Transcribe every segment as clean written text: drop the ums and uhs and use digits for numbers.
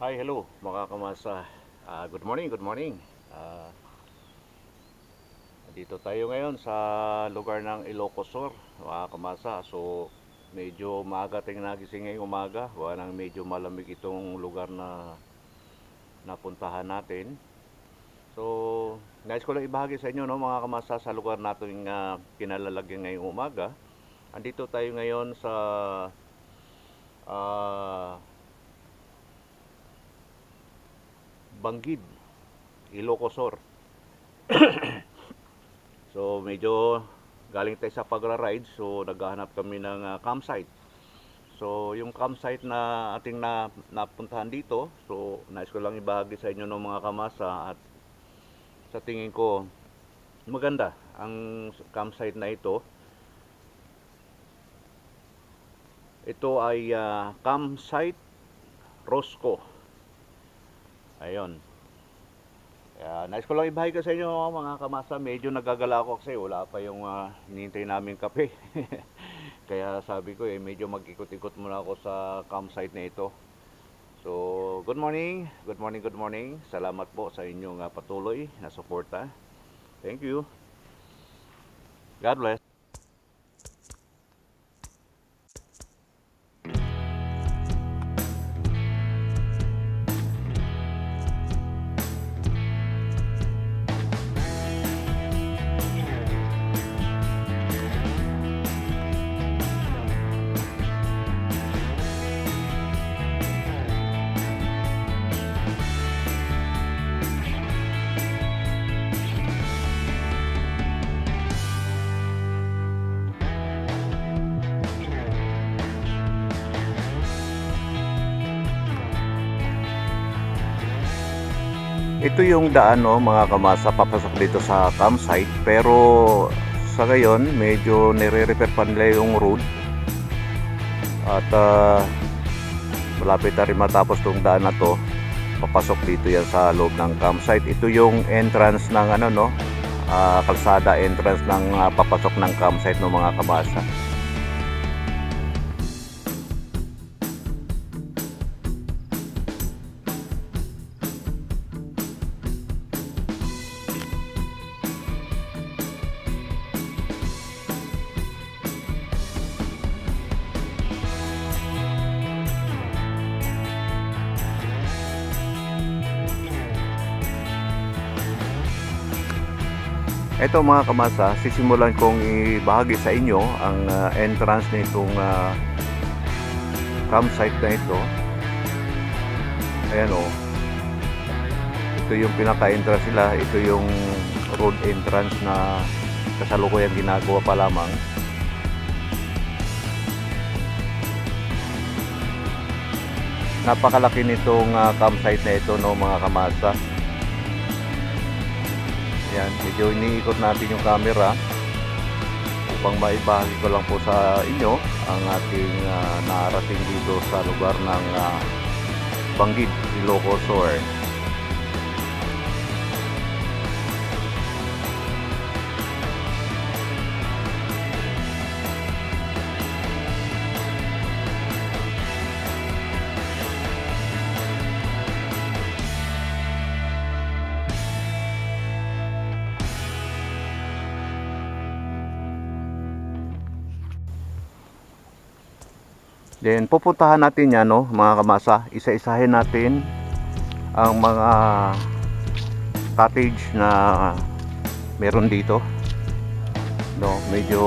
Hi, hello mga kamasa. Good morning, good morning. Ah, Dito tayo ngayon sa lugar ng Ilocos Sur, mga kamasa. So, medyo maaga tayong nagising ngayong umaga. Wala nang medyo malamig itong lugar na napuntahan natin. So, nais ko lang ibahagi sa inyo, no, mga kamasa, sa lugar natin kinalalagyan ngayong umaga. Andito tayo ngayon sa ah, Banggid, Ilocos Sur. So medyo galing tayo sa pagra-ride, so naghahanap kami ng campsite. So yung campsite na ating napuntahan dito, so nais ko lang ibahagi sa inyo ng mga kamasa, at sa tingin ko maganda ang campsite na ito. Ito ay campsite Rosco. Ayun. Nais ko lang ibahagi sa inyo mga kamasa, medyo nagagala ako kasi wala pa yung hinihintay namin kape. Kaya sabi ko medyo mag-ikot-ikot muna ako sa campsite na ito. So, good morning, good morning, good morning. Salamat po sa inyong patuloy na suporta. Thank you. God bless. Ito yung daan, no, mga kamasa, papasok dito sa campsite. Pero sa ngayon, medyo nire-repair pa nila yung road. At malapit na rin matapos tong daan na to. Papasok dito yan sa loob ng campsite. Ito yung entrance ng kalsada, entrance ng papasok ng campsite ng mga kamasa. Ito mga kamasa, sisimulan kong ibahagi sa inyo ang entrance nitong campsite na ito. Ayan o. Ito yung pinaka-entrance nila. Ito yung road entrance na kasalukuyan ginagawa pa lamang. Napakalaki nitong campsite na ito, no, mga kamasa. Yan, medyo iniikot natin yung camera upang maibahagi ko lang po sa inyo ang ating narating dito sa lugar ng Banggid, Ilocos Sur. Then pupuntahan natin yan, no, mga kamasa. Isa-isahin natin ang mga cottage na meron dito, no. Medyo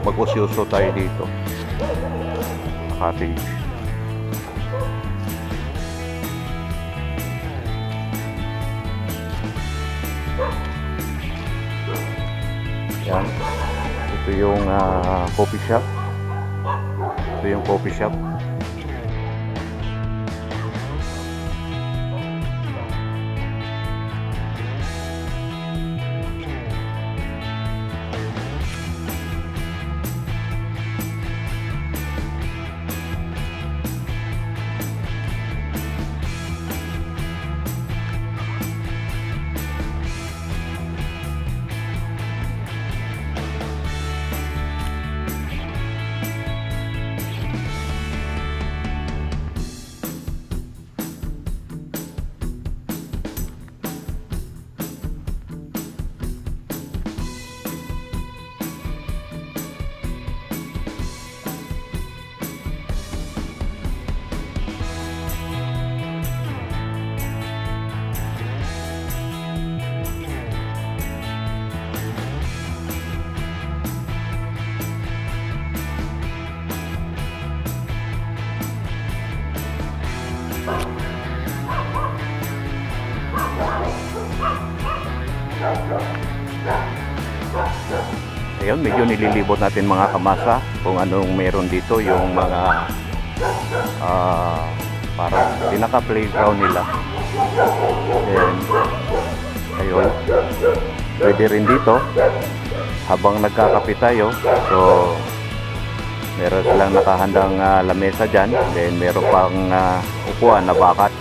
mag-usyoso tayo dito. Cottage. Yan. Ito yung coffee shop. Ito yung coffee shop. Ayun, medyo nililibot natin mga kamasa kung anong meron dito, yung mga parang pinaka-playground nila. And, ayun, pwede rin dito habang nagkakape tayo. So, meron silang nakahandang lamesa dyan. Then, meron pang upuan na bakat.